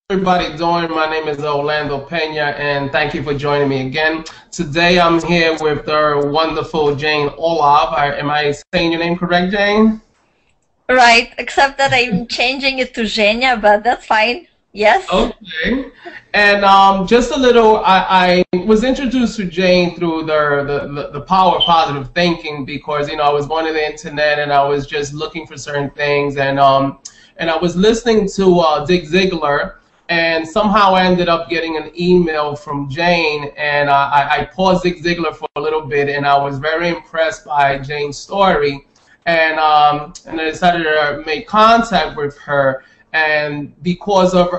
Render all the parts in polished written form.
Everybody doing? My name is Orlando Pena, and thank you for joining me again. Today I'm here with the wonderful Jane Olaf. Am I saying your name correct, Jane? Right, except that I'm changing it to Zhenya, but that's fine. Yes. Okay. And just a little, I was introduced to Jane through the power of positive thinking because, I was going to the internet and I was just looking for certain things, and I was listening to Zig Ziglar. And somehow I ended up getting an email from Jane, and I paused Zig Ziglar for a little bit, and I was very impressed by Jane's story, and I decided to make contact with her. And because of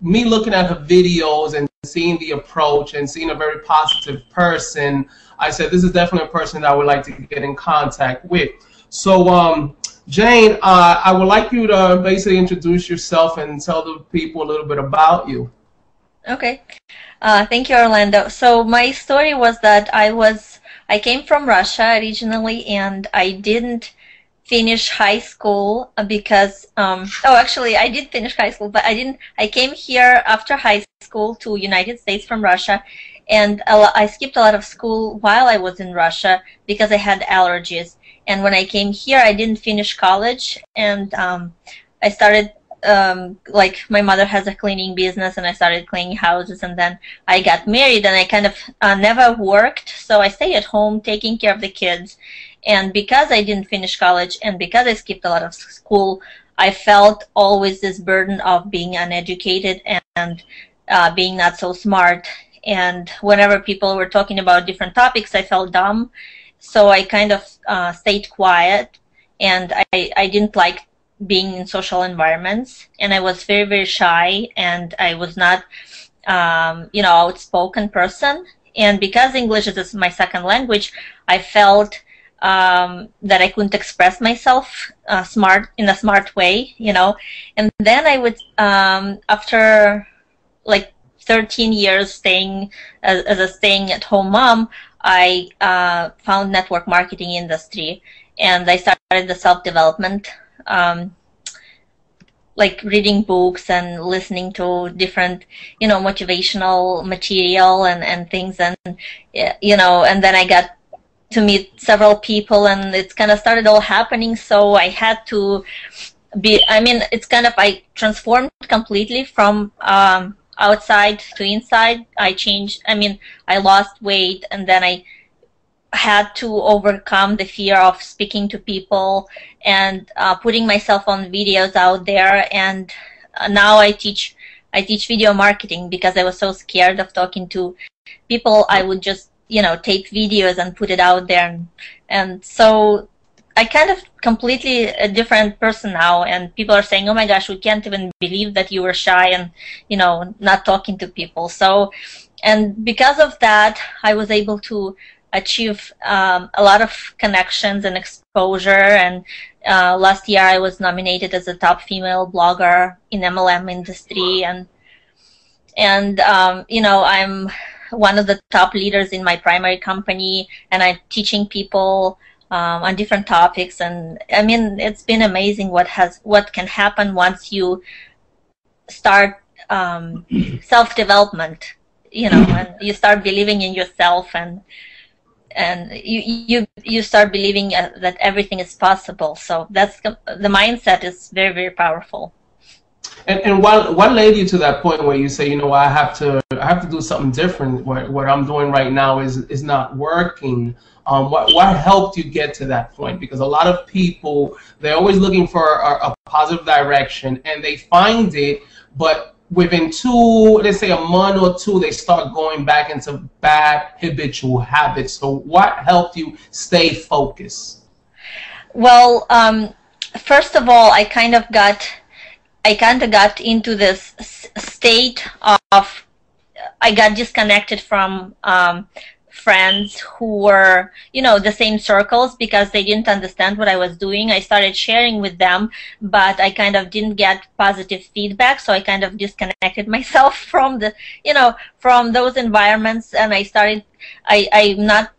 me looking at her videos and seeing the approach and seeing a very positive person, I said this is definitely a person that I would like to get in contact with. So Jane, I would like you to basically introduce yourself and tell the people a little bit about you. Okay. Thank you, Orlando. So my story was that I came from Russia originally, and I didn't finish high school because actually I did finish high school, but I came here after high school to United States from Russia, and I skipped a lot of school while I was in Russia because I had allergies. And when I came here, I didn't finish college, and I started, like, my mother has a cleaning business, and I started cleaning houses, and then I got married, and I kind of never worked, so I stayed at home taking care of the kids. And because I didn't finish college, and because I skipped a lot of school, I felt always this burden of being uneducated and being not so smart. And whenever people were talking about different topics, I felt dumb. So I kind of stayed quiet, and I didn't like being in social environments, and I was very, very shy, and I was not, outspoken person. And because English is my second language, I felt that I couldn't express myself in a smart way, And then I would, after like 13 years staying as a staying-at-home mom, I found network marketing industry, and I started the self-development, like reading books and listening to different, motivational material and things, and and then I got to meet several people, and it's kind of started all happening. So I had to I transformed completely from outside to inside. I lost weight, and then I had to overcome the fear of speaking to people and putting myself on videos out there. And now I teach video marketing because I was so scared of talking to people. I would just, tape videos and put it out there. And so I kind of completely a different person now, and people are saying, oh my gosh, we can't even believe that you were shy and, not talking to people. So, and because of that, I was able to achieve a lot of connections and exposure. And last year I was nominated as a top female blogger in MLM industry. And I'm one of the top leaders in my primary company, and I'm teaching people on different topics. And it's been amazing what can happen once you start self-development, and you start believing in yourself, and you start believing that everything is possible. So that's the mindset is very, very powerful. And what led you to that point where you say, I have to do something different. What I'm doing right now is not working. What helped you get to that point? Because a lot of people, they're always looking for a positive direction, and they find it, but within let's say a month or two, they start going back into bad habitual habits. So what helped you stay focused? Well, first of all, I kind of got into this state of, I got disconnected from friends who were, the same circles, because they didn't understand what I was doing. I started sharing with them, but I kind of didn't get positive feedback, so I kind of disconnected myself from from those environments. And I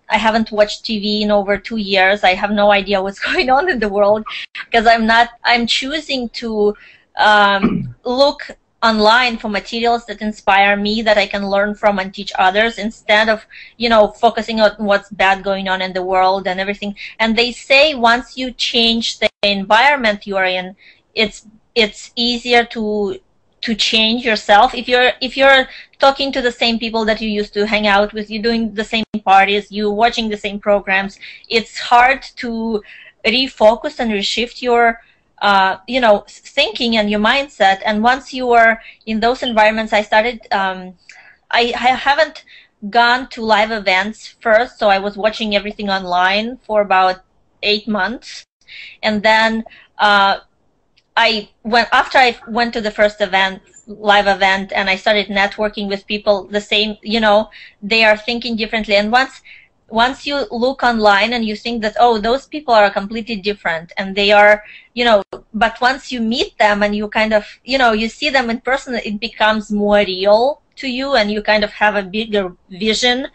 haven't watched TV in over 2 years. I have no idea what's going on in the world, because I'm choosing to look online for materials that inspire me, that I can learn from and teach others, instead of, you know, focusing on what's bad going on in the world and everything. And they say once you change the environment you are in, it's easier to change yourself. If you're talking to the same people that you used to hang out with, you're doing the same parties, you're watching the same programs, it's hard to refocus and reshift your you know, thinking and your mindset. And once you are in those environments, I started, I haven't gone to live events first, so I was watching everything online for about 8 months. And then after I went to the first event, live event, and I started networking with people the same, you know, they are thinking differently. And once you look online and you think that, oh, those people are completely different, and they are, you know, but once you meet them and you kind of, you know, you see them in person, it becomes more real to you, and you kind of have a bigger vision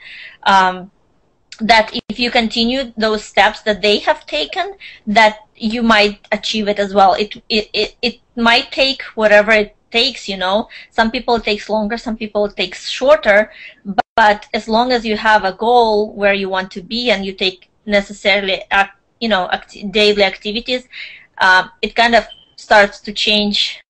that if you continue those steps that they have taken, that you might achieve it as well. It might take whatever it takes, you know. Some people it takes longer, some people it takes shorter, but as long as you have a goal where you want to be and you take necessarily, you know, daily activities, it kind of starts to change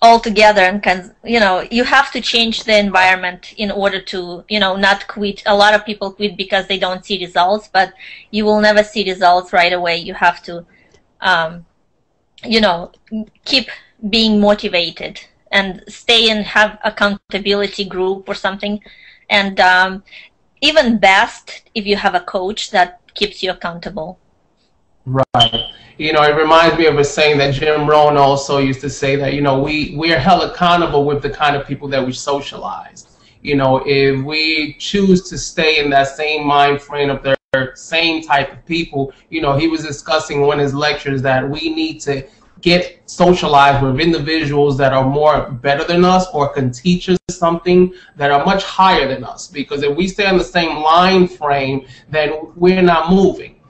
altogether. And can, you know, you have to change the environment in order to, you know, not quit. A lot of people quit because they don't see results, but you will never see results right away. You have to, you know, keep being motivated and stay and have accountability group or something. And even best if you have a coach that keeps you accountable. Right. You know, it reminds me of a saying that Jim Rohn also used to say, that, you know, we are held accountable with the kind of people that we socialize. You know, if we choose to stay in that same mind frame of their same type of people, you know, he was discussing in one of his lectures that we need to get socialized with individuals that are more better than us or can teach us something that are much higher than us. Because if we stay on the same line frame, then we're not moving.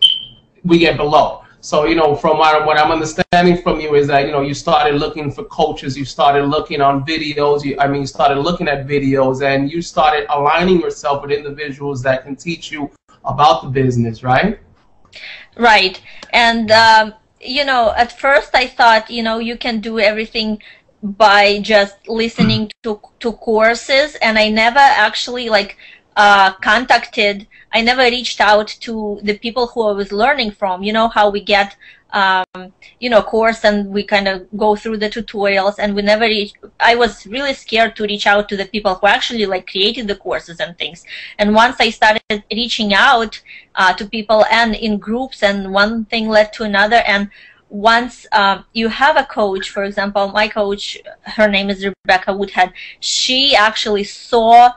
We get below. So, you know, from what I'm understanding from you is that, you know, you started looking for coaches, you started looking on videos, you started looking at videos, and you started aligning yourself with individuals that can teach you about the business, right? Right. And, you know, at first I thought, you know, you can do everything by just listening to courses, and I never actually I never reached out to the people who I was learning from. You know how we get, you know, course and we kind of go through the tutorials, and we never I was really scared to reach out to the people who actually created the courses and things. And once I started reaching out to people and in groups, and one thing led to another, and once you have a coach, for example, my coach, her name is Rebecca Woodhead, she actually saw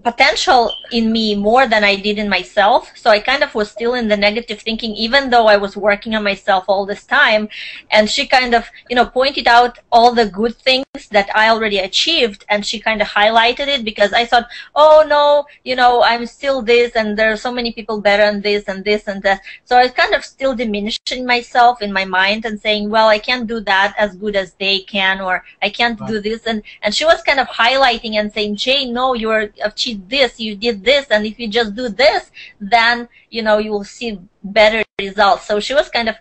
potential in me more than I did in myself. So I kind of was still in the negative thinking, even though I was working on myself all this time. And she kind of, you know, pointed out all the good things that I already achieved, and she kind of highlighted it, because I thought, oh no, you know, I'm still this, and there are so many people better than this and this and that. So I was kind of still diminishing myself in my mind and saying, well, I can't do that as good as they can, or I can't do this. And she was kind of highlighting and saying, Jay, no, you're achieved this, you did this, and if you just do this, then, you know, you will see better results. So she was kind of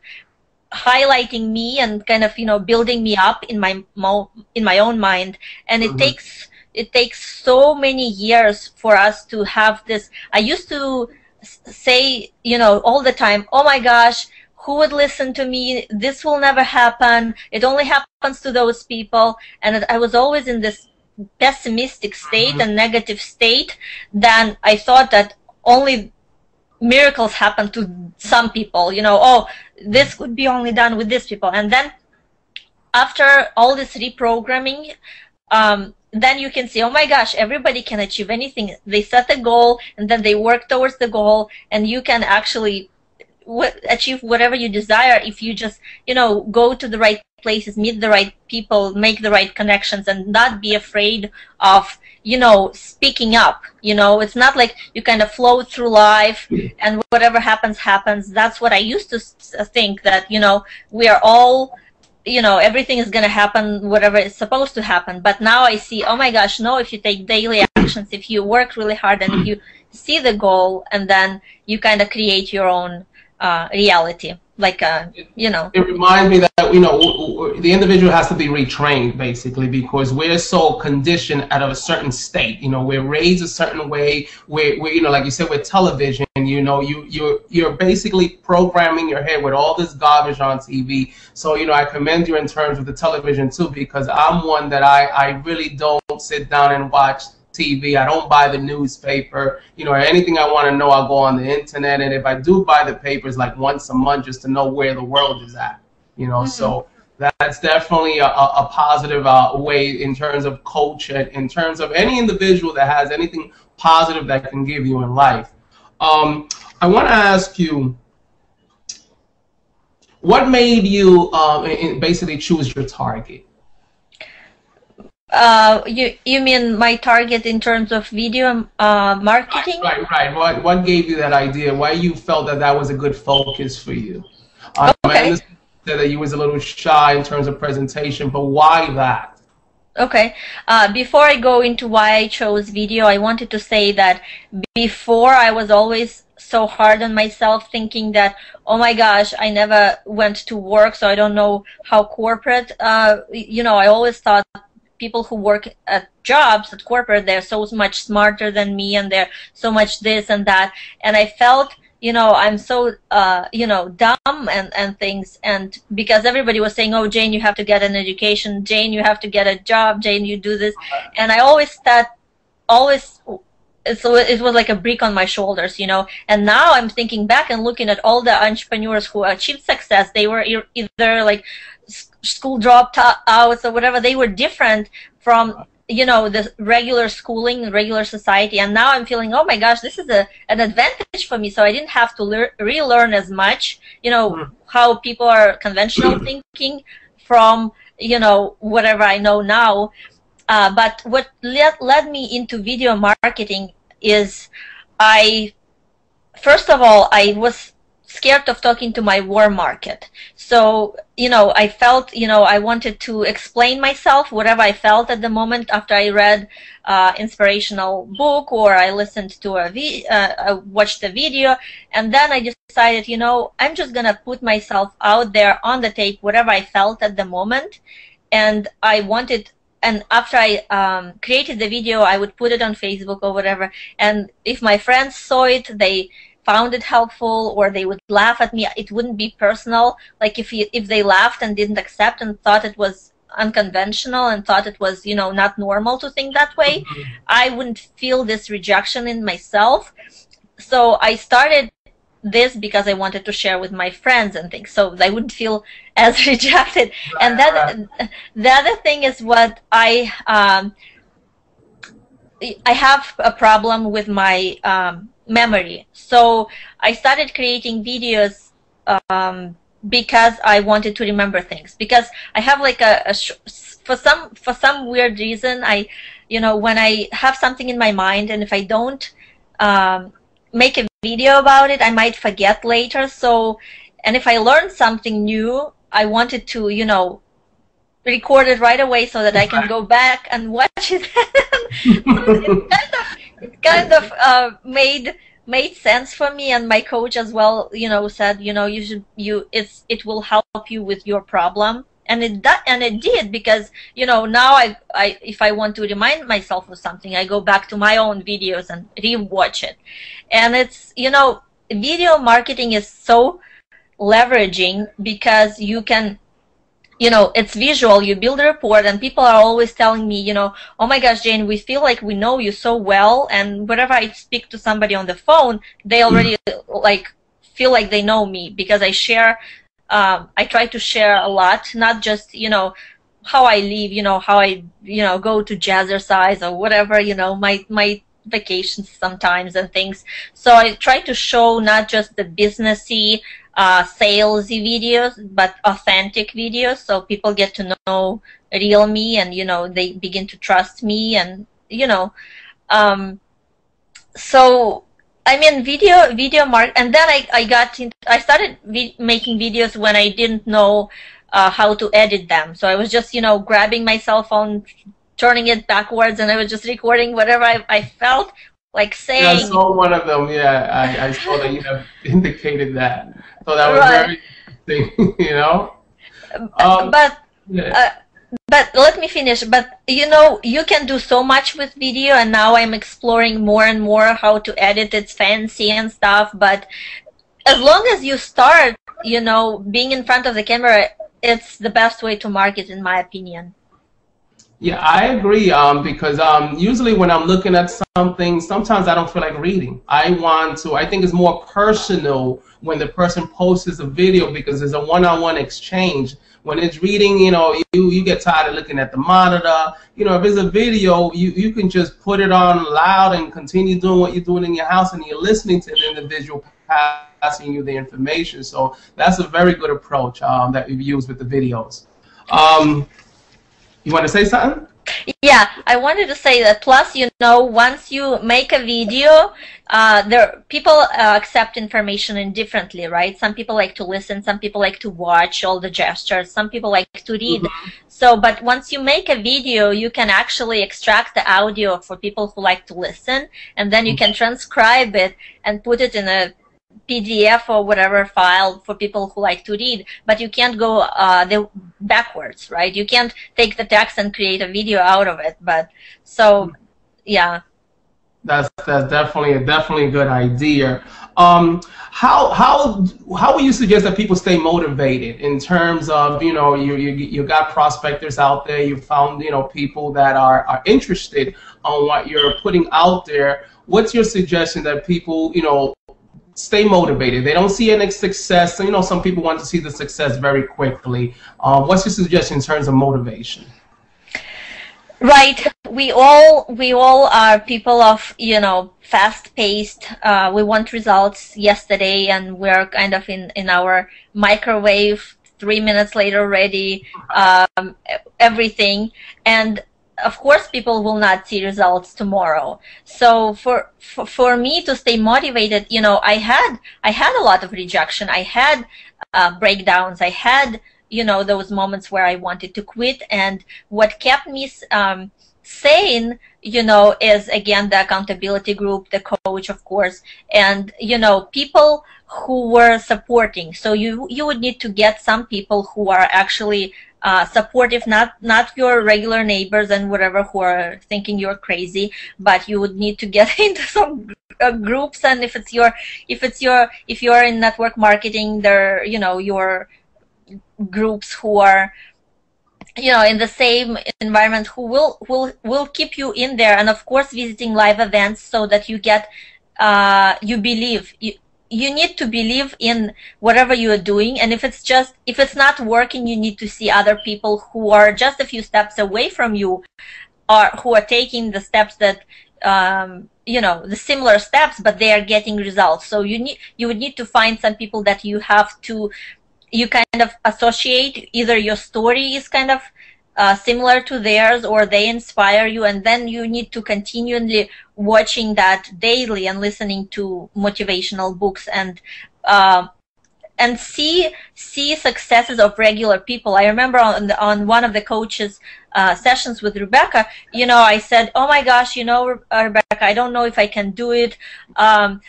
highlighting me and kind of, you know, building me up in my own mind. And it takes so many years for us to have this. I used to say, you know, all the time, oh my gosh, who would listen to me? This will never happen. It only happens to those people. And I was always in this pessimistic state and negative state. Then I thought that only miracles happen to some people, you know, oh, this could be only done with these people. And then after all this reprogramming, then you can see, oh my gosh, everybody can achieve anything. They set a goal and then they work towards the goal, and you can actually achieve whatever you desire if you just, you know, go to the right places, meet the right people, make the right connections, and not be afraid of, you know, speaking up. You know, it's not like you kind of flow through life and whatever happens, happens. That's what I used to think, that, you know, we are all you know, everything is going to happen, whatever is supposed to happen. But now I see, oh my gosh, no, if you take daily actions, if you work really hard, and if you see the goal, and then you kind of create your own reality. Like, you know. It reminds me that, you know, the individual has to be retrained, basically, because we're so conditioned out of a certain state. You know, we're raised a certain way. We're you know, like you said, with television, you know, you're basically programming your head with all this garbage on TV. So, you know, I commend you in terms of the television, too, because I'm one that I really don't sit down and watch TV. I don't buy the newspaper. You know, anything I want to know, I'll go on the internet. And if I do buy the papers, like once a month, just to know where the world is at. You know, so that's definitely a positive way in terms of culture, in terms of any individual that has anything positive that can give you in life. I want to ask you, what made you basically choose your target? You mean my target in terms of video marketing? Right. What gave you that idea? Why you felt that that was a good focus for you? Okay. I understand that you was a little shy in terms of presentation, but why that? Okay. Before I go into why I chose video, I wanted to say that before I was always so hard on myself, thinking that, oh my gosh, I never went to work, so I don't know how corporate, you know, I always thought people who work at jobs at corporate, they're so much smarter than me, and they're so much this and that, and I felt, you know, I'm so you know, dumb and things, and because everybody was saying, oh, Jane, you have to get an education, Jane, you have to get a job, Jane, you do this, and I always thought, so it was like a brick on my shoulders, you know. And now I'm thinking back and looking at all the entrepreneurs who achieved success. They were either like school dropouts or whatever. They were different from, you know, the regular schooling, regular society. And now I'm feeling, oh my gosh, this is an advantage for me. So I didn't have to relearn as much, you know, how people are conventional thinking from, you know, whatever I know now. But what led me into video marketing is first of all, I was scared of talking to my warm market. So, you know, I felt, you know, I wanted to explain myself, whatever I felt at the moment after I read inspirational book, or I listened to watched a video, and then I decided, you know, I'm just gonna put myself out there on the tape, whatever I felt at the moment. And I wanted, and after I created the video, I would put it on Facebook or whatever, and if my friends saw it, they found it helpful, or they would laugh at me. It wouldn't be personal. Like if they laughed and didn't accept and thought it was unconventional and thought it was, you know, not normal to think that way, I wouldn't feel this rejection in myself. So I started this because I wanted to share with my friends and things, so they wouldn't feel as rejected. And then the other thing is what I have a problem with my memory. So I started creating videos because I wanted to remember things. Because I have like for some weird reason, you know, when I have something in my mind, and if I don't make a video about it, I might forget later. So, and if I learned something new, I wanted to, you know, record it right away so that I can go back and watch it. It kind of made sense for me, and my coach as well, you know, said, you know, it will help you with your problem, and it did, because, you know, now if I want to remind myself of something, I go back to my own videos and rewatch it. And it's, you know, video marketing is so leveraging, because you can, you know, it's visual, you build a rapport, and people are always telling me, you know, oh my gosh, Jane, we feel like we know you so well, and whenever I speak to somebody on the phone, they already like feel like they know me, because I share, I try to share a lot, not just, you know, how I live, you know, how I, you know, go to Jazzercise or whatever, you know, my vacations sometimes and things. So I try to show not just the businessy, salesy videos, but authentic videos, so people get to know real me, and, you know, they begin to trust me, and, you know, so I mean, video mark, and then I started making videos when I didn't know how to edit them. So I was just, you know, grabbing my cell phone, turning it backwards, and I was just recording whatever I felt like Yeah, I saying. saw one of them. Yeah, I saw that you have indicated that. So that was Right. very interesting, you know. But Yeah. but let me finish. But you know, you can do so much with video, and now I'm exploring more and more how to edit. It's fancy and stuff, but as long as you start, you know, being in front of the camera, it's the best way to market, in my opinion. Yeah, I agree. Because usually when I'm looking at something, sometimes I don't feel like reading. I think it's more personal when the person posts a video because there's a one-on-one exchange. When it's reading, you know, you get tired of looking at the monitor. You know, if it's a video, you can just put it on loud and continue doing what you're doing in your house, and you're listening to the individual passing you the information. So that's a very good approach that we've used with the videos. You want to say something? Yeah, I wanted to say that. Plus, you know, once you make a video, people accept information indifferently, right? Some people like to listen, some people like to watch all the gestures, some people like to read. Mm-hmm. So, but once you make a video, you can actually extract the audio for people who like to listen, and then you can transcribe it and put it in a PDF or whatever file for people who like to read, but you can't go backwards, right? You can't take the text and create a video out of it. But so, yeah. That's definitely a good idea. How would you suggest that people stay motivated in terms of, you know, you got prospectors out there, you found, you know, people that are interested on what you're putting out there. What's your suggestion that people, you know, stay motivated? They don't see any success. So, you know, some people want to see the success very quickly. What's your suggestion in terms of motivation? Right. We all are people of, you know, fast-paced. We want results yesterday, and we're kind of in our microwave. 3 minutes later, ready. Everything. And of course, people will not see results tomorrow. So for me to stay motivated, you know, I had a lot of rejection. I had breakdowns. I had, you know, those moments where I wanted to quit. And what kept me sane, you know, is again the accountability group, the coach, of course, and, you know, people who were supporting. So you would need to get some people who are actually supportive, not your regular neighbors and whatever who are thinking you're crazy, but you would need to get into some groups. And if you're in network marketing, there, you know, your groups who are, you know, in the same environment, who will keep you in there. And of course, visiting live events so that you get you believe. You need to believe in whatever you are doing, and if it's not working, you need to see other people who are just a few steps away from you, or who are taking the steps that you know, the similar steps, but they are getting results. So you would need to find some people that you kind of associate. Either your story is kind of similar to theirs, or they inspire you, and then you need to continually watching that daily and listening to motivational books and see successes of regular people. I remember on one of the coaches sessions with Rebecca, you know, I said, oh my gosh, you know, Rebecca, I don't know if I can do it. I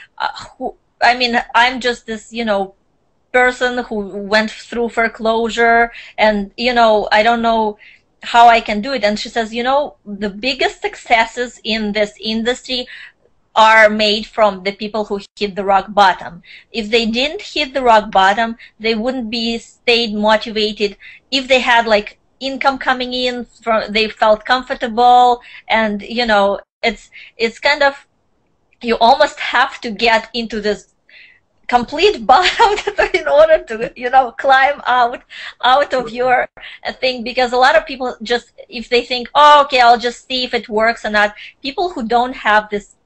mean, I'm just this, you know, person who went through foreclosure, and, you know, I don't know how I can do it. And she says, you know, the biggest successes in this industry are made from the people who hit the rock bottom. If they didn't hit the rock bottom, they wouldn't be stayed motivated. If they had like income coming in, they felt comfortable, and, you know, it's kind of, you almost have to get into this complete bottom in order to, you know, climb out of your thing. Because a lot of people just, if they think, oh, okay, I'll just see if it works or not, people who don't have this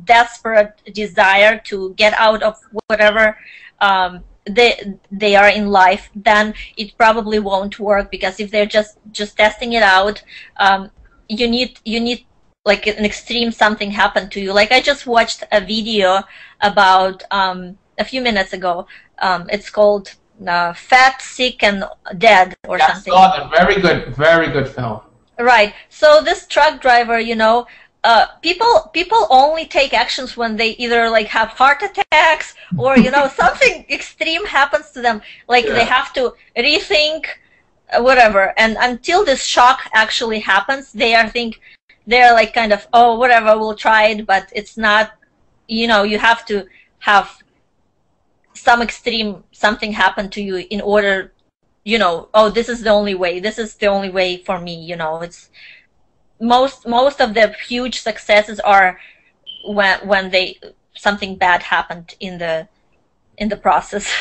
desperate desire to get out of whatever they are in life, then it probably won't work. Because if they're just testing it out, you need like an extreme something happen to you. Like I just watched a video about a few minutes ago. It's called Fat, Sick, and Dead or something. I saw that. Very good film. Right. So this truck driver, you know, people only take actions when they either like have heart attacks or, you know, something extreme happens to them, like they have to rethink whatever. And until this shock actually happens, they're like kind of, oh, whatever, we'll try it, but it's not, you know, you have to have some extreme something happen to you in order, you know, oh, this is the only way. This is the only way for me. You know, it's most of the huge successes are when something bad happened in the process.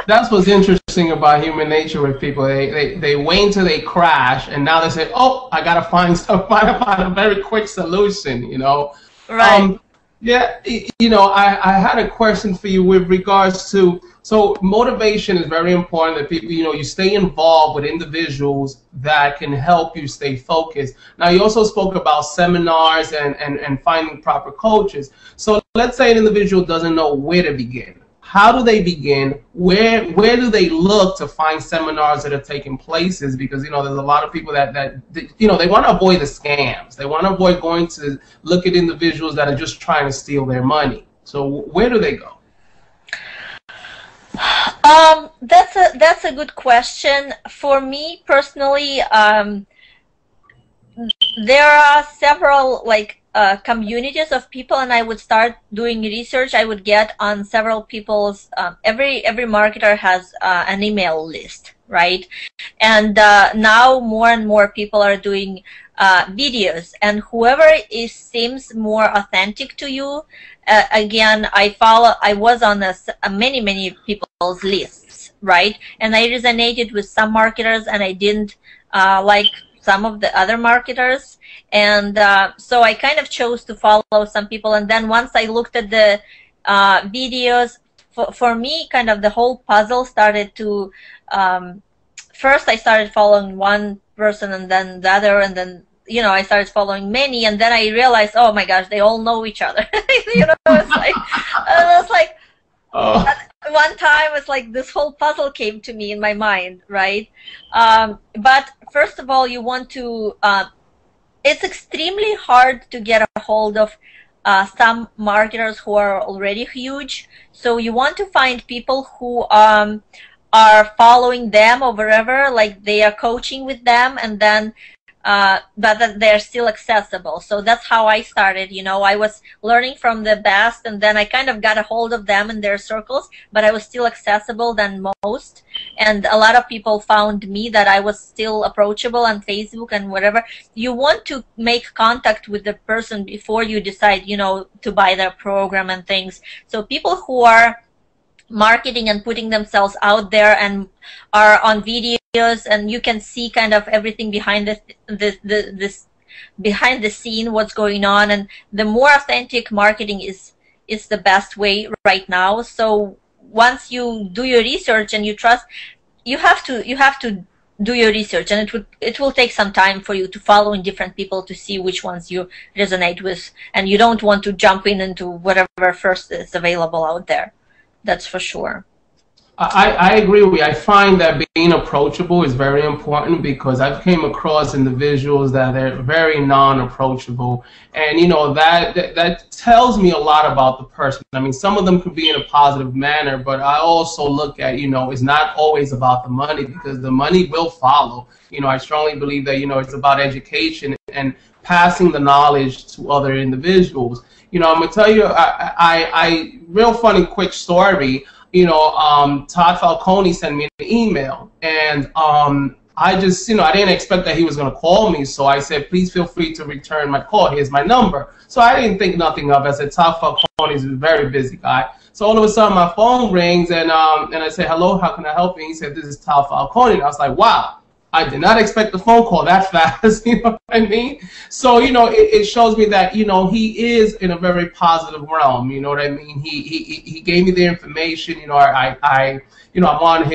That's what's interesting about human nature with people. They wait until they crash, and now they say, "Oh, I gotta find a very quick solution." You know, right? Yeah, you know, I had a question for you with regards to, so motivation is very important that people, you know, you stay involved with individuals that can help you stay focused. Now, you also spoke about seminars and finding proper coaches. So let's say an individual doesn't know where to begin. How do they begin? Where do they look to find seminars that are taking places? Because, you know, there's a lot of people that you know, they want to avoid the scams. They want to avoid going to look at individuals that are just trying to steal their money. So where do they go? That's a good question. For me personally, there are several like communities of people, and I would start doing research. I would get on several people's, every marketer has an email list, right? And now more and more people are doing videos, and whoever seems more authentic to you, again, I was on many people's lists, right? And I resonated with some marketers, and I didn't like some of the other marketers. And so I kind of chose to follow some people. And then once I looked at the videos, for me, kind of the whole puzzle started to, first I started following one person and then the other, and then, you know, I started following many, and then I realized, oh my gosh, they all know each other. You know, it's like, one time it's like this whole puzzle came to me in my mind, right? But first of all, you want to, it's extremely hard to get a hold of some marketers who are already huge. So you want to find people who are following them or wherever, like they are coaching with them, and then but that they're still accessible. So that's how I started. You know, I was learning from the best, and then I kind of got a hold of them in their circles, but I was still accessible than most. And a lot of people found me that I was still approachable on Facebook and whatever. You want to make contact with the person before you decide, you know, to buy their program and things. So people who are marketing and putting themselves out there and are on videos, and you can see kind of everything behind this behind the scene, what's going on, and the more authentic marketing is the best way right now. So once you do your research and you trust, you have to do your research, and it will take some time for you to follow in different people to see which ones you resonate with, and you don't want to jump into whatever first is available out there. That's for sure. I agree with you. I find that being approachable is very important, because I've came across individuals that are very non-approachable, and you know that tells me a lot about the person. I mean, some of them could be in a positive manner, but I also look at, you know, it's not always about the money, because the money will follow. You know, I strongly believe that, you know, it's about education and passing the knowledge to other individuals. You know, I'm gonna tell you, I real funny quick story. You know, Todd Falcone sent me an email, and I just, you know, I didn't expect that he was gonna call me, so I said, please feel free to return my call. Here's my number. So I didn't think nothing of it. I said, Todd Falcone is a very busy guy. So all of a sudden my phone rings, and I said, hello, how can I help you? He said, this is Todd Falcone. And I was like, wow. I did not expect the phone call that fast, you know what I mean? So, you know, it shows me that, you know, he is in a very positive realm, you know what I mean? He gave me the information, you know, you know, I'm on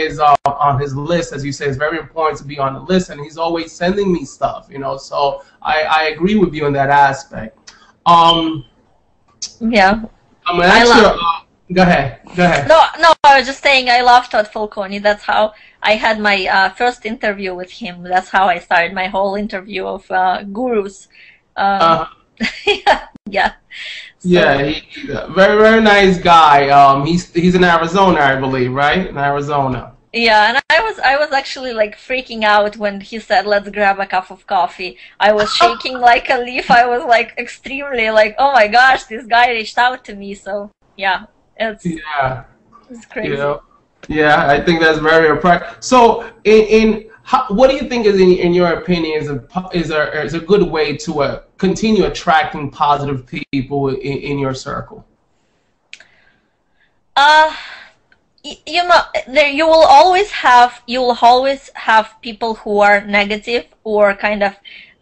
his list, as you say. It's very important to be on the list, and he's always sending me stuff, you know, so I agree with you in that aspect. Yeah. I'm gonna ask you Go ahead. Go ahead. No, no, I was just saying I love Todd Falcone. That's how I had my first interview with him. That's how I started my whole interview of gurus. Um, Uh, yeah, yeah. yeah, So he's a very, very nice guy. He's in Arizona, I believe, right? In Arizona. yeah, and I was actually like freaking out when he said, "Let's grab a cup of coffee." I was shaking like a leaf. I was like extremely like, "Oh my gosh, this guy reached out to me." So yeah, Yeah. it's You crazy. know, yeah, I think that's very appropriate. So, what do you think is, in your opinion, is a good way to continue attracting positive people in your circle? Uh, you know, there you will always have people who are negative or kind of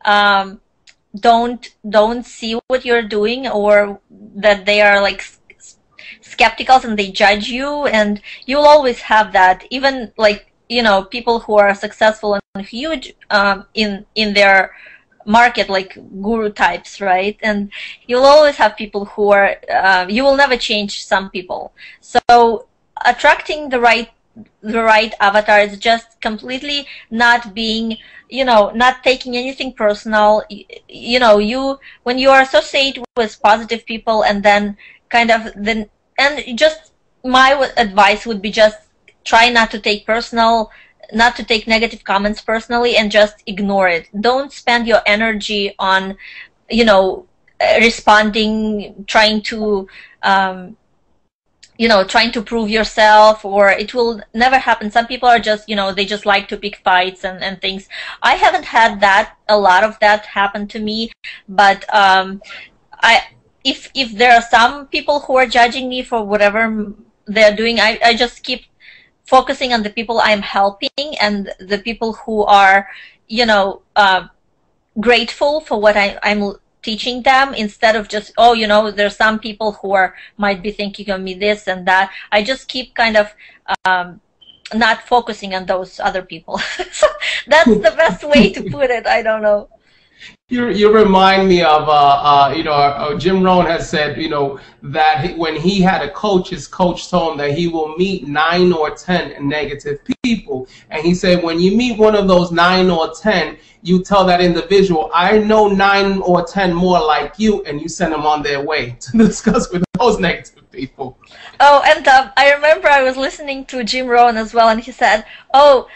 um, don't see what you're doing, or that they are like skeptical and they judge you, and you'll always have that. Even like, people who are successful and huge in their market, like guru types, right? And you'll always have people who are you will never change some people. So attracting the right avatar is just completely not being, not taking anything personal. You when you are associated with positive people, and then kind of then and just my advice would be just try not to take negative comments personally, and just ignore it. Don't spend your energy on, you know, responding, trying to prove yourself, or it will never happen. Some people are just, they just like to pick fights and things. I haven't had a lot of that happen to me, but I if there are some people who are judging me for whatever they're doing, I just keep focusing on the people I'm helping, and the people who are, grateful for what I'm teaching them, instead of just, there's some people who might be thinking of me this and that. I just keep kind of not focusing on those other people. So that's the best way to put it. I don't know. You remind me of Jim Rohn has said, that when he had a coach, his coach told him that he will meet 9 or 10 negative people, and he said, when you meet one of those 9 or 10, you tell that individual, I know 9 or 10 more like you, and you send them on their way to discuss with those negative people. Oh, and I remember I was listening to Jim Rohn as well, and he said, "Oh,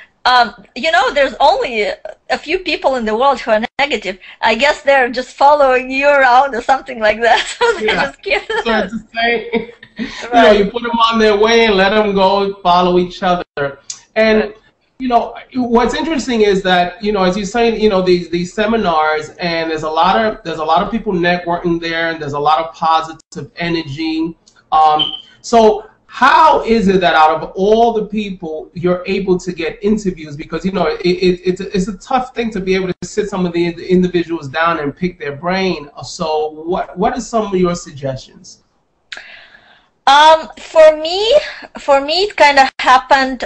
there's only a few people in the world who are negative. I guess they're just following you around or something like that." So they Yeah. just keep So it's the same. right. You put them on their way and let them go follow each other. And what's interesting is that, as you're saying, these seminars, and there's a lot of people networking there, and there's a lot of positive energy. So how is it that out of all the people you're able to get interviews? Because it's a tough thing to be able to sit some of the individuals down and pick their brain. So what are some of your suggestions? For me, it kind of happened.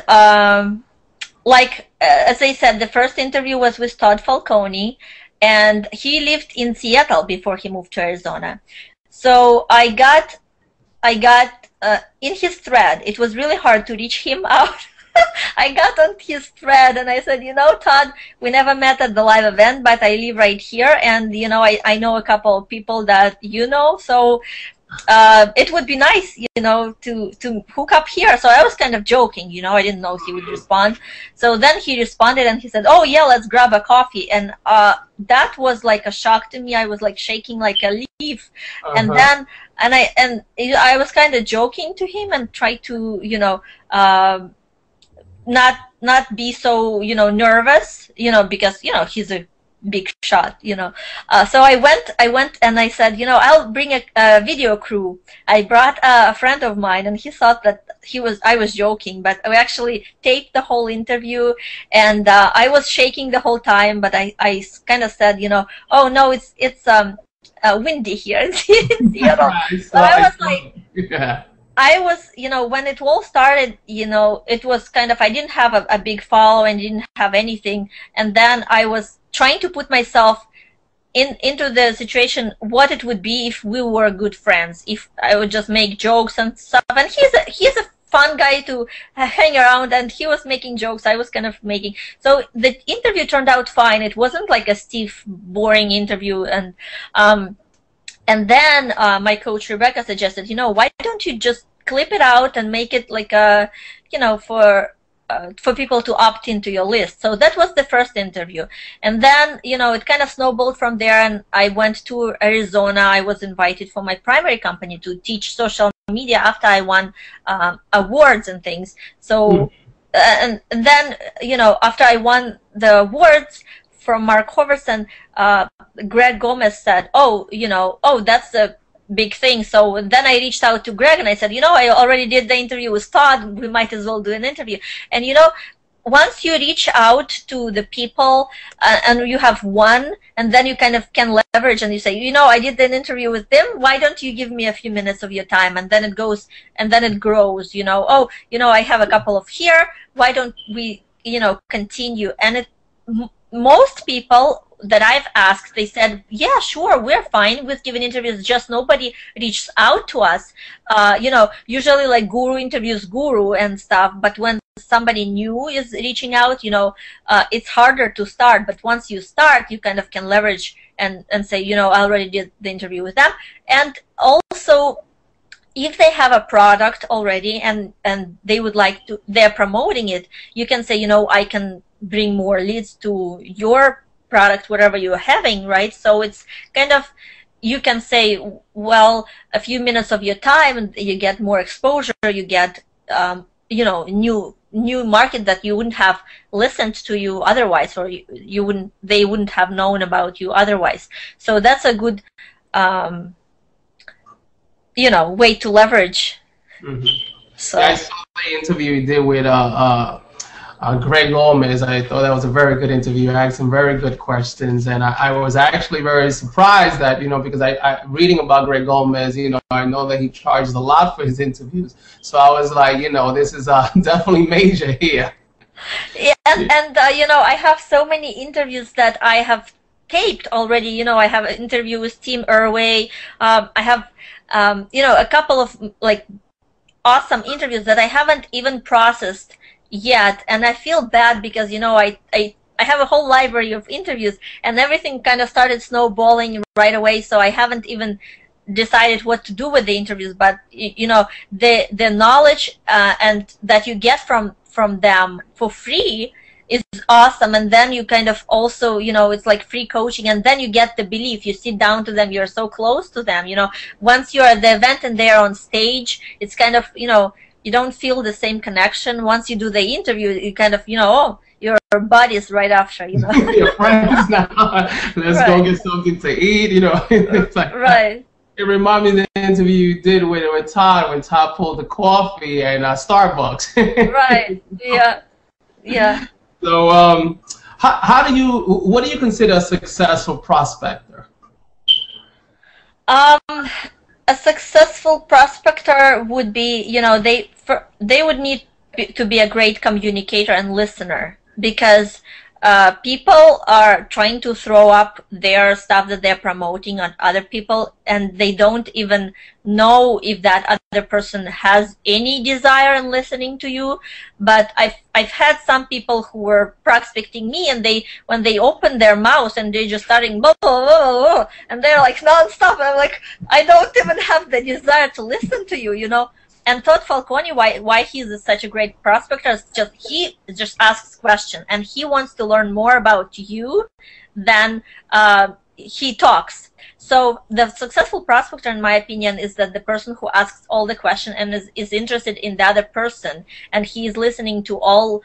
As I said, the first interview was with Todd Falcone, and he lived in Seattle before he moved to Arizona. So I got in his thread. It was really hard to reach him out. I got on his thread and I said, Todd, we never met at the live event, but I live right here, and I know a couple of people that so it would be nice, to hook up here. So I was kind of joking, I didn't know he would respond. So then he responded and he said, "Oh yeah, let's grab a coffee." And that was like a shock to me. I was like shaking like a leaf. And then I was kind of joking to him and tried to, not be so, nervous, because, he's a big shot, so I went and I said, I'll bring a video crew. I brought a friend of mine, and he thought that I was joking, but we actually taped the whole interview, and I was shaking the whole time, but I kind of said, "Oh no, it's windy here in Seattle." So I was like, Yeah. I was, when it all started, it was kind of, I didn't have a big following, didn't have anything. And then I was trying to put myself into the situation what it would be if we were good friends, if I would just make jokes and stuff. And he's a fun guy to hang around, and he was making jokes, I was kind of making. So the interview turned out fine. It wasn't like a stiff, boring interview. And then my coach Rebecca suggested, why don't you just clip it out and make it like a, for people to opt into your list. So that was the first interview. And then, it kind of snowballed from there, and I went to Arizona. I was invited for my primary company to teach social media after I won awards and things. So, and then, after I won the awards from Mark Hoverson, Greg Gomez said, oh, that's a big thing. So then I reached out to Greg and I said, I already did the interview with Todd. We might as well do an interview. And once you reach out to the people and you have one, and then you kind of can leverage and you say, I did an interview with them. Why don't you give me a few minutes of your time? And then it goes, and then it grows. I have a couple of here. Why don't we, continue? And most people that I've asked, they said, yeah, sure, we're fine with giving interviews, just nobody reached out to us. Usually like guru interviews guru and stuff, but when somebody new is reaching out, it's harder to start. But once you start, you kind of can leverage and say, I already did the interview with them. And also, if they have a product already and they would like to, they're promoting it, you can say, I can bring more leads to your product, whatever you're having, right? So it's kind of, you can say, well, a few minutes of your time and you get more exposure, you get, new market that you wouldn't have listened to you otherwise, or they wouldn't have known about you otherwise. So that's a good, way to leverage. Mm-hmm. So yeah, I saw the interview you did with Greg Gomez. I thought that was a very good interview. I asked some very good questions, and I was actually very surprised that, because I reading about Greg Gomez, I know that he charges a lot for his interviews. So I was like, this is definitely major here. Yeah, and I have so many interviews that I have taped already. I have an interview with Tim Irway. I have, a couple of like awesome interviews that I haven't even processed yet, and I feel bad because I have a whole library of interviews, and everything kind of started snowballing right away, so I haven't even decided what to do with the interviews. But the knowledge and that you get from them for free is awesome. And then you kind of also, it's like free coaching, and then you get the belief. You sit down to them, you're so close to them. Once you're at the event and they're on stage, it's kind of, you don't feel the same connection. Once you do the interview, you kind of, your buddies right after, Your friends now. Let's go get something to eat, It's like, right. It reminded me of the interview you did with Todd, when Todd pulled the coffee and Starbucks. Right. Yeah. So, what do you consider a successful prospector? A successful prospector would be, they would need to be a great communicator and listener, because people are trying to throw up their stuff that they're promoting on other people, and they don't even know if that other person has any desire in listening to you. But I've had some people who were prospecting me, and when they open their mouth and they're just starting blah, blah, blah, blah, and they're like nonstop, and I'm like, I don't even have the desire to listen to you, And Todd Falcone, why he's such a great prospector is he just asks questions, and he wants to learn more about you than he talks. So the successful prospector, in my opinion, is that the person who asks all the questions and is interested in the other person, and he is listening to all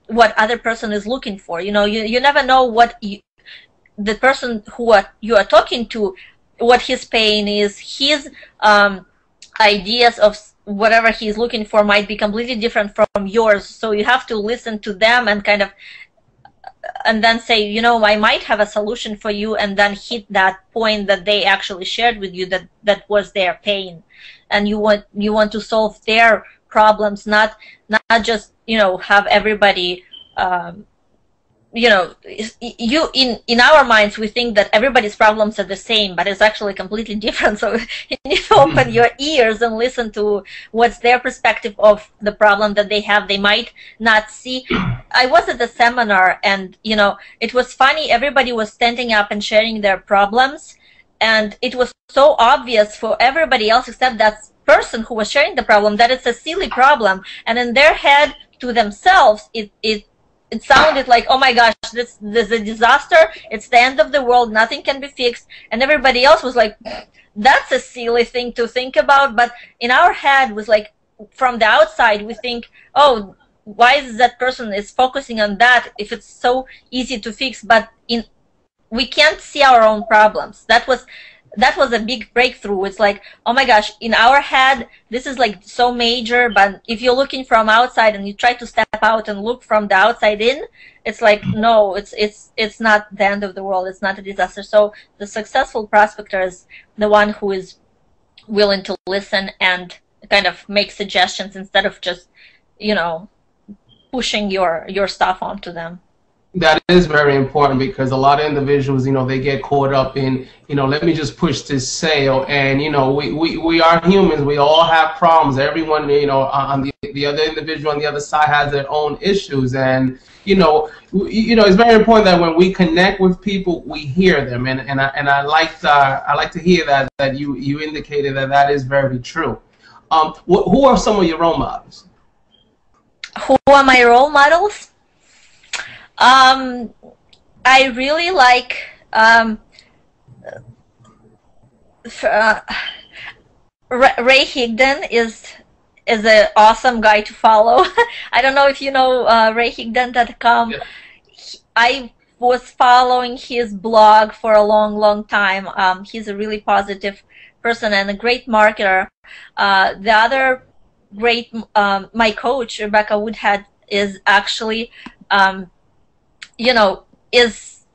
what other person is looking for. You never know what the person who you are talking to, what his pain is, his ideas of whatever he's looking for might be completely different from yours. So you have to listen to them and kind of, and then say, I might have a solution for you, and then hit that point that they actually shared with you that was their pain, and you want to solve their problems, not just have everybody you know, you in our minds we think that everybody's problems are the same, but it's actually completely different. So you need to open your ears and listen to what's their perspective of the problem that they have. They might not see. I was at the seminar, and you know, it was funny. Everybody was standing up and sharing their problems, and it was so obvious for everybody else except that person who was sharing the problem that it's a silly problem, and in their head to themselves it sounded like, oh my gosh, this is a disaster, it's the end of the world, nothing can be fixed. And everybody else was like, that's a silly thing to think about. But in our head was like, from the outside we think, oh, why is that person is focusing on that if it's so easy to fix? But we can't see our own problems. That was a big breakthrough. It's like, oh my gosh, in our head this is like so major, but if you're looking from outside and you try to step out and look from the outside in, it's like, no, it's not the end of the world, it's not a disaster. So the successful prospector is the one who is willing to listen and kind of make suggestions instead of just, you know, pushing your stuff onto them. That is very important, because a lot of individuals, you know, they get caught up in, you know, let me just push this sale. And, you know, we are humans. We all have problems. Everyone, you know, on the other individual on the other side has their own issues. And, you know, it's very important that when we connect with people, we hear them. And I like to hear that you indicated that is very true. Who are some of your role models? Who are my role models? I really like Ray Higdon is an awesome guy to follow. I don't know if you know rayhigdon.com. Yeah. I was following his blog for a long time. He's a really positive person and a great marketer. The other great, my coach, Rebecca Woodhead, is actually you know, is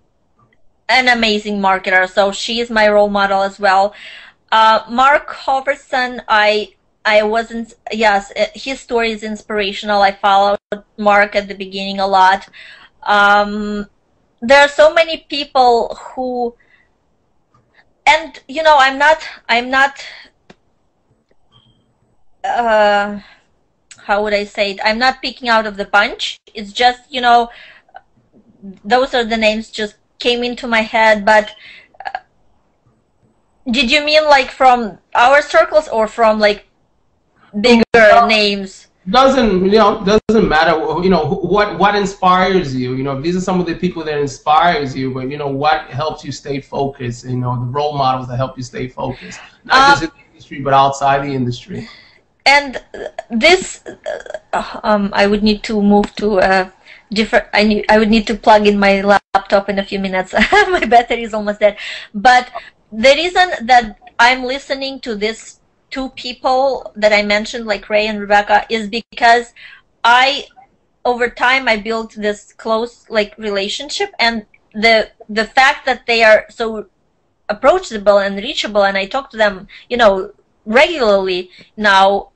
an amazing marketer. So she is my role model as well. Mark Hoverson, I wasn't, yes, his story is inspirational. I followed Mark at the beginning a lot. There are so many people who, and you know, I'm not how would I say it? I'm not picking out of the bunch. It's just, you know, those are the names just came into my head. But did you mean like from our circles or from like bigger names? Doesn't matter. You know, what inspires you. You know, these are some of the people that inspires you. But you know, what helps you stay focused. You know, the role models that help you stay focused, not just in the industry but outside the industry. And this, I would need to move to a different. I would need to plug in my laptop in a few minutes. My battery is almost dead. But the reason that I'm listening to these two people that I mentioned, like Ray and Rebecca, is because over time I built this close like relationship, and the fact that they are so approachable and reachable, and I talk to them, you know, regularly now,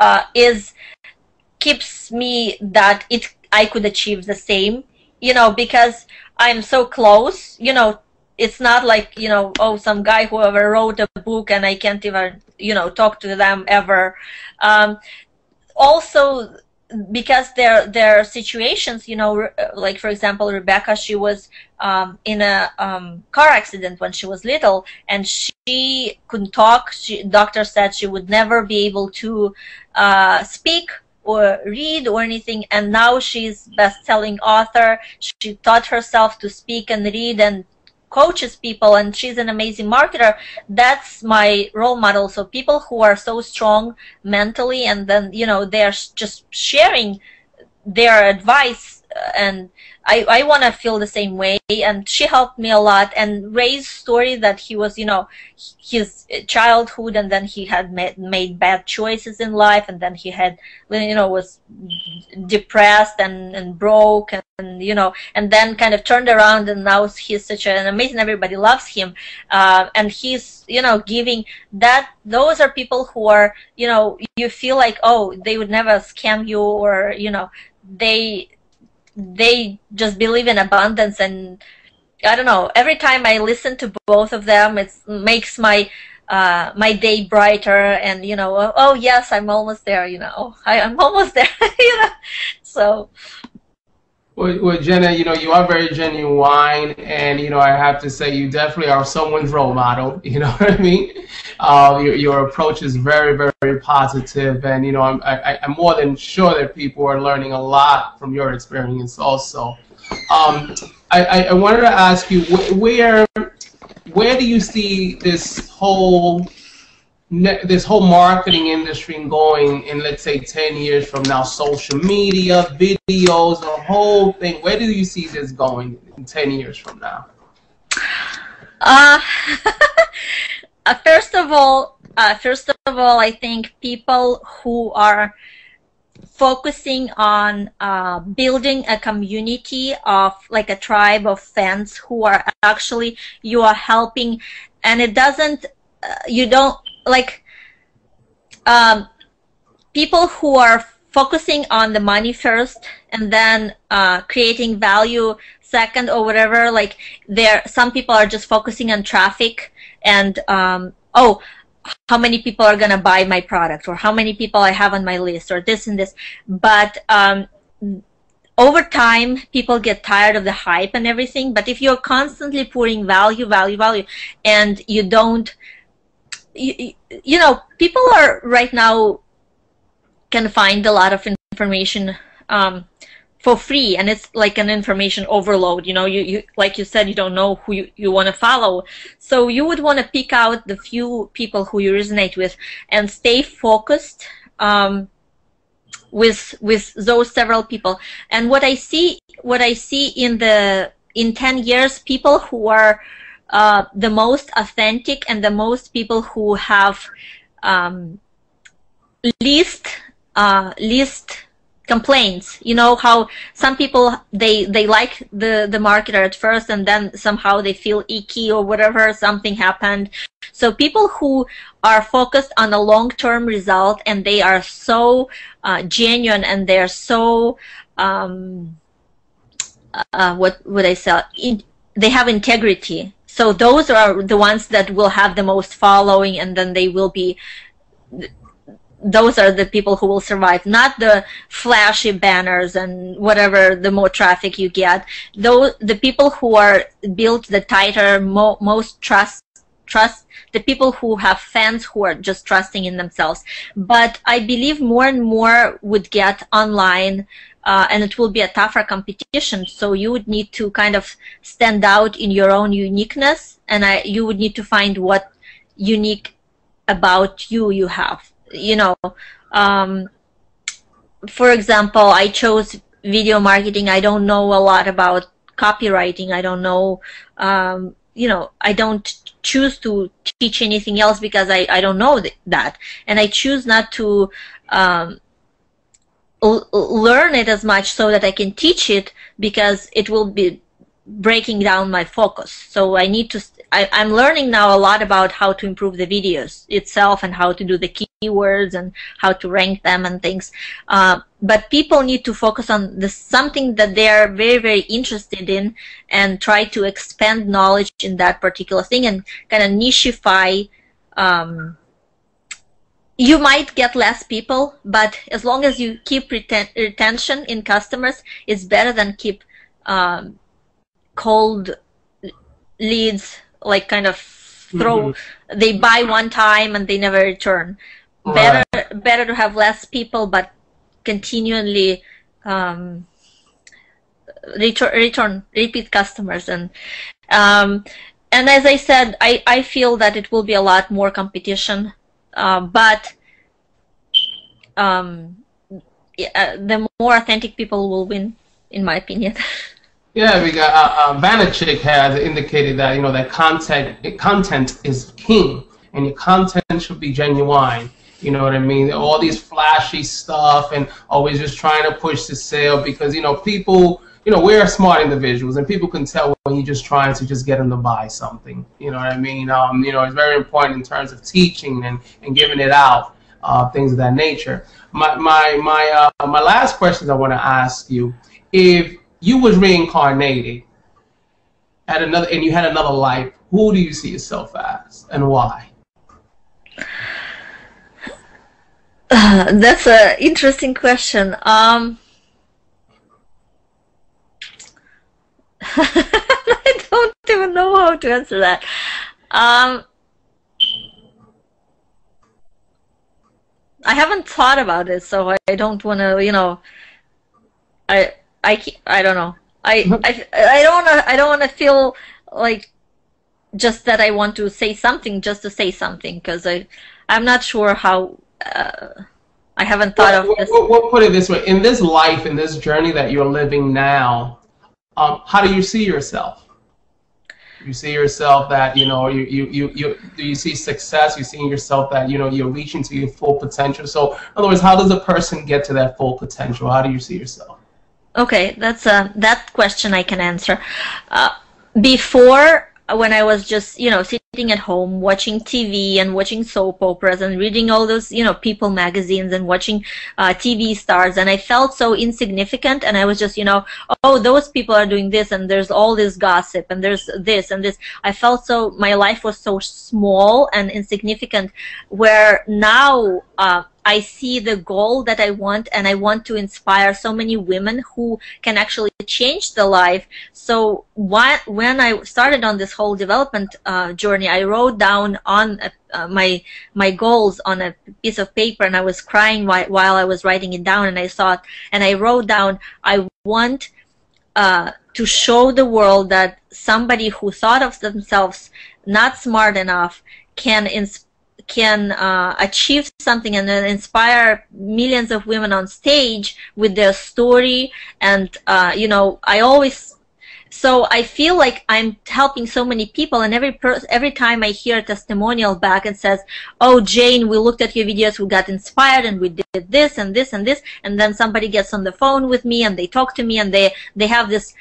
keeps me that I could achieve the same, you know, because I'm so close. You know, it's not like, you know, oh, some guy whoever wrote a book and I can't even, you know, talk to them ever. Also, because their situations, you know, like for example, Rebecca, she was in a car accident when she was little, and she couldn't talk. Doctor said she would never be able to speak or read or anything, and now she's best-selling author. She taught herself to speak and read and coaches people, and she's an amazing marketer. That's my role model. So people who are so strong mentally, and then, you know, they're just sharing their advice, and I want to feel the same way. And she helped me a lot. And Ray's story that he was, you know, his childhood, and then he had made bad choices in life, and then he had, you know, was depressed and broke, and you know, and then kind of turned around, and now he's such an amazing, everybody loves him, and he's, you know, giving that. Those are people who are, you know, you feel like, oh, they would never scam you, or, you know, they they just believe in abundance. And I don't know, every time I listen to both of them, it makes my my day brighter, and you know, oh yes, I'm almost there, you know, I'm almost there, you know. So well, Jenna, you know, you are very genuine, and you know, I have to say, you definitely are someone's role model. You know what I mean? Your approach is very, very positive, and you know, I'm more than sure that people are learning a lot from your experience, also. I wanted to ask you, where do you see this whole marketing industry going in, let's say, 10 years from now? Social media, videos, the whole thing. Where do you see this going in 10 years from now? First of all, I think people who are focusing on building a community of, like, a tribe of fans who are actually, you are helping, and it doesn't, you don't, like, people who are focusing on the money first and then creating value second or whatever, like, some people are just focusing on traffic and oh, how many people are going to buy my product, or how many people I have on my list, or this and this. But over time, people get tired of the hype and everything. But if you're constantly pouring value, and you don't, you know, people are right now can find a lot of information for free, and it's like an information overload. You know, you like you said, you don't know who you want to follow, so you would want to pick out the few people who you resonate with and stay focused with those several people. And what I see in 10 years, people who are the most authentic and the most people who have least complaints. You know how some people, they like the marketer at first, and then somehow they feel icky or whatever, something happened. So people who are focused on a long-term result, and they are so genuine, and they're so what would I say, they have integrity. So those are the ones that will have the most following, and then they will be, those are the people who will survive, not the flashy banners and whatever. The more traffic you get, those, the people who are built the tighter, most trust, the people who have fans who are just trusting in themselves. But I believe more and more would get online, and it will be a tougher competition. So you would need to kind of stand out in your own uniqueness, and you would need to find what unique about you have. You know, for example, I chose video marketing. I don't know a lot about copywriting. I don't know, you know, I don't choose to teach anything else because I don't know that. And I choose not to learn it as much so that I can teach it, because it will be breaking down my focus. So I need to, I'm learning now a lot about how to improve the videos itself, and how to do the keywords, and how to rank them and things. But people need to focus on something that they are very, very interested in, and try to expand knowledge in that particular thing, and kind of nicheify. You might get less people, but as long as you keep retention in customers, it's better than keep cold leads, like kind of throw, they buy one time and they never return. Right. Better to have less people, but continually repeat customers. And as I said, I feel that it will be a lot more competition, but the more authentic people will win, in my opinion. Yeah, we got Vanachik has indicated that, you know, that content is king, and your content should be genuine. You know what I mean? All these flashy stuff and always just trying to push the sale, because, you know, people, you know, we're smart individuals, and people can tell when you're just trying to just get them to buy something. You know what I mean? You know, it's very important in terms of teaching and giving it out, things of that nature. My last question I want to ask you, if you was reincarnated at another, and you had another life, who do you see yourself as, and why? That's an interesting question. I don't even know how to answer that. I haven't thought about it, so I don't want to, you know, I don't know. I don't want to feel like just that I want to say something just to say something, because I'm not sure how. I haven't thought of this. We'll put it this way: in this life, in this journey that you're living now, how do you see yourself? You see yourself that, you know, do you see success? You see yourself that, you know, you're reaching to your full potential. So in other words, how does a person get to that full potential? How do you see yourself? Okay, that's that question I can answer. Before, when I was just, you know, sitting at home watching TV and watching soap operas and reading all those, you know, People magazines and watching TV stars, and I felt so insignificant, and I was just, you know, oh, those people are doing this, and there's all this gossip, and there's this and this. I felt so, my life was so small and insignificant, where now I see the goal that I want, and I want to inspire so many women who can actually change the life. So when I started on this whole development journey, I wrote down on my goals on a piece of paper, and I was crying while I was writing it down, and I saw it, and I wrote down, I want to show the world that somebody who thought of themselves not smart enough can achieve something and then inspire millions of women on stage with their story. And you know, so I feel like I'm helping so many people, and every time I hear a testimonial back and says, oh, Jane, we looked at your videos, we got inspired, and we did this and this and this, and then somebody gets on the phone with me and they talk to me, and they have this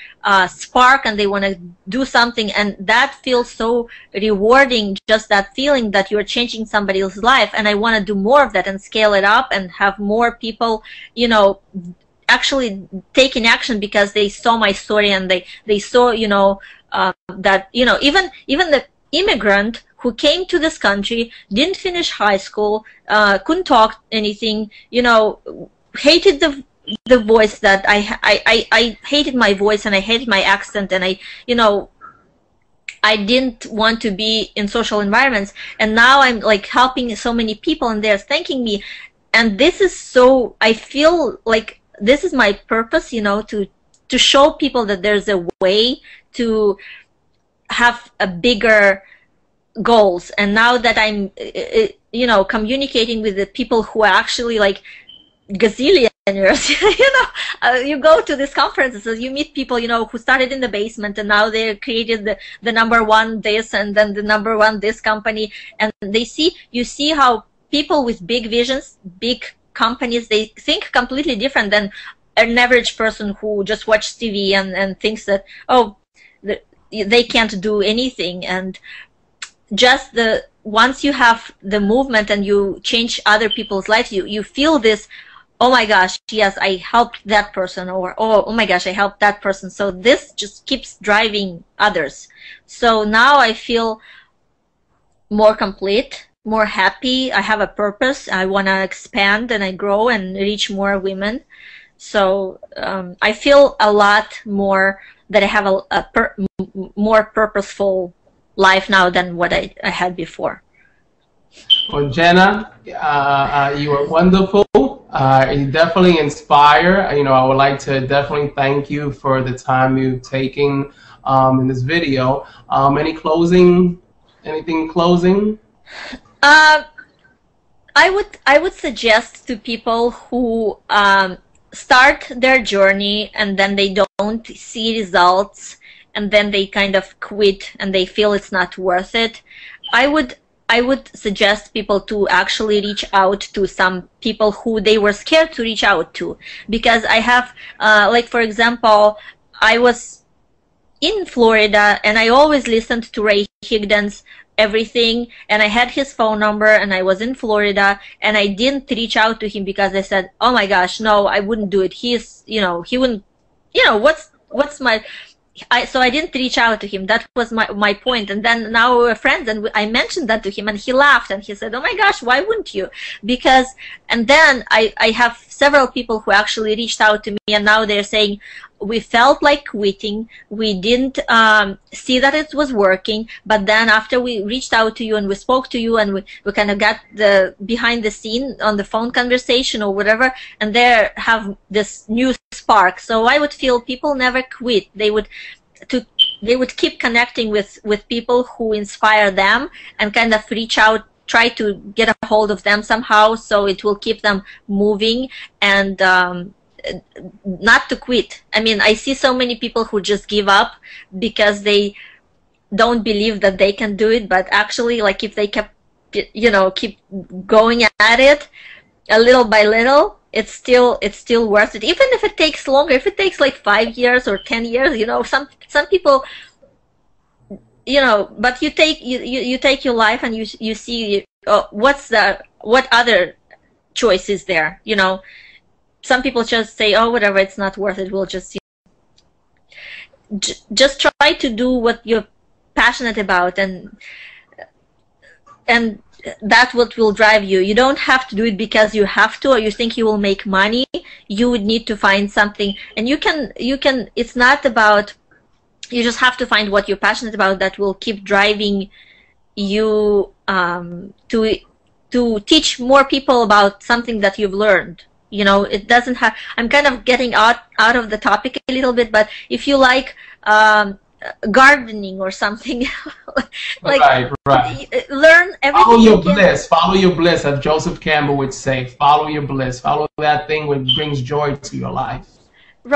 spark, and they want to do something, and that feels so rewarding, just that feeling that you're changing somebody's life. And I want to do more of that and scale it up and have more people, you know, actually taking action because they saw my story, and they saw, you know, that, you know, even the immigrant who came to this country, didn't finish high school, couldn't talk anything, you know, hated the voice that I hated my voice, and I hated my accent, and I, you know, I didn't want to be in social environments, and now I'm like helping so many people, and they're thanking me. And this is so, I feel like this is my purpose, you know, to show people that there's a way to have a bigger goals. And now that I'm, you know, communicating with the people who are actually like gazillionaires, you know, you go to these conferences, you meet people, you know, who started in the basement, and now they created the #1 this, and then the #1 this company, and you see how people with big visions, big companies, they think completely different than an average person who just watches TV and thinks that, oh, they can't do anything. And just once you have the movement and you change other people's lives, you feel this, oh my gosh, yes, I helped that person, or oh my gosh, I helped that person. So this just keeps driving others. So now I feel more complete, more happy. I have a purpose. I want to expand and I grow and reach more women. So I feel a lot more that I have a more purposeful life now than what I had before. Well, Jenna, you are wonderful. You definitely inspire. You know, I would like to definitely thank you for the time you've taken in this video. Anything closing? I would suggest to people who start their journey and then they don't see results, and then they kind of quit and they feel it's not worth it. I would suggest people to actually reach out to some people who they were scared to reach out to, because I have, like for example, I was in Florida and I always listened to Ray Higdon's everything, and I had his phone number, and I was in Florida, and I didn't reach out to him because I said, oh my gosh, no, I wouldn't do it. He's, you know, he wouldn't, you know, what's my so I didn't reach out to him. That was my point. And then now we're friends, and I mentioned that to him, and he laughed and he said, "Oh my gosh, why wouldn't you?" Because, and then I have several people who actually reached out to me, and now they're saying, we felt like quitting. We didn't see that it was working, but then after we reached out to you and we spoke to you and we kind of got the behind the scene on the phone conversation or whatever, and they have this new spark. So I would feel people never quit. They would keep connecting with people who inspire them and kind of reach out, try to get a hold of them somehow, so it will keep them moving and not to quit. I mean, I see so many people who just give up because they don't believe that they can do it, but actually, like, if they kept, keep going at it a little by little, it's still worth it. Even if it takes longer, if it takes like 5 years or 10 years, some people, but you take your life and you see what other choice is there, Some people just say, "Oh, whatever, it's not worth it. We'll just just try to do what you're passionate about, and that's what will drive you. You don't have to do it because you have to, or you think you will make money. You would need to find something, and you can. It's not about. You just have to find what you're passionate about that will keep driving you to teach more people about something that you've learned. It doesn't have. I'm kind of getting out of the topic a little bit, but if you like gardening or something, like right. Learn everything. Follow your bliss. Follow your bliss, as Joseph Campbell would say. Follow your bliss. Follow that thing which brings joy to your life.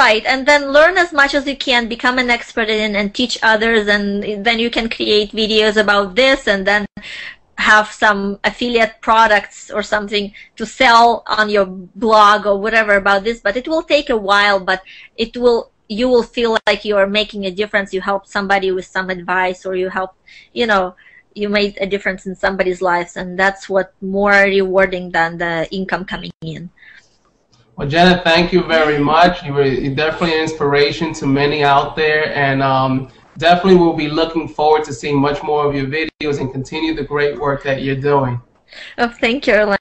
Right, and then learn as much as you can, become an expert in, and teach others, and then you can create videos about this, and then have some affiliate products or something to sell on your blog or whatever about this. But it will take a while, but you will feel like you're making a difference. You help somebody with some advice, or you made a difference in somebody's lives, and that's what more rewarding than the income coming in. Well, Janet, thank you very much. You were definitely an inspiration to many out there, and definitely we'll be looking forward to seeing much more of your videos and continue the great work that you're doing. Oh, thank you, Orlando.